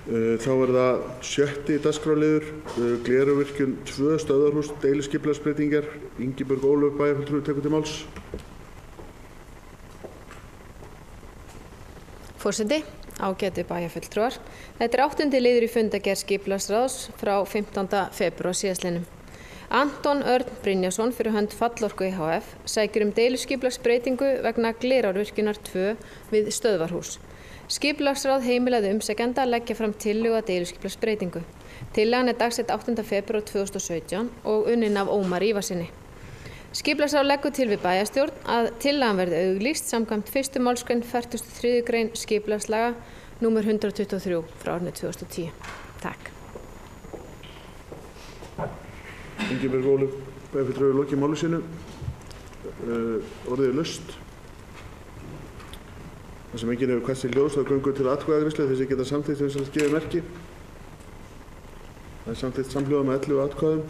Þá það 6. dagskrárliður, Glerárvirkjun 2 stöðvarhús, deiliskipulagsbreytingar. Ingibjörg Ólöf bæjarfulltrúi tekur til máls. Forseti, ágætu bæjarfulltrúar. Þetta 8. liður í fundargerð skipulagsráðs frá 15. febrúar síðastliðnum. Anton Örn Brynjarsson fyrir hönd Fallorku IHF sækir deiliskipulagsbreytingu vegna Glerárvirkjunar 2 við stöðvarhús. Skipulagsráð heimilaði umsækjanda að leggja fram tillögu að deiliskipulagsbreytingu. Tillagan dagsett 8. febrúar 2017 og unnin af Ómar Ívarsinni. Skipulagsráð leggur til við bæjarstjórn að tillagan verði auglýst samkvæmt 1. málsgrein 43. grein skipulagslaga nr. 123 frá árinu 2010. Takk. Ingibjörg Ólöf bæjarfulltrúi lokið máli sínu. Orðið laust. Það sem enginn hefur hvert sér ljós, þá göngum til atkvæðagreiðslu þess að geta samþykkt sem gefi merki. Það samþykkt samhljóða með 11 atkvæðum.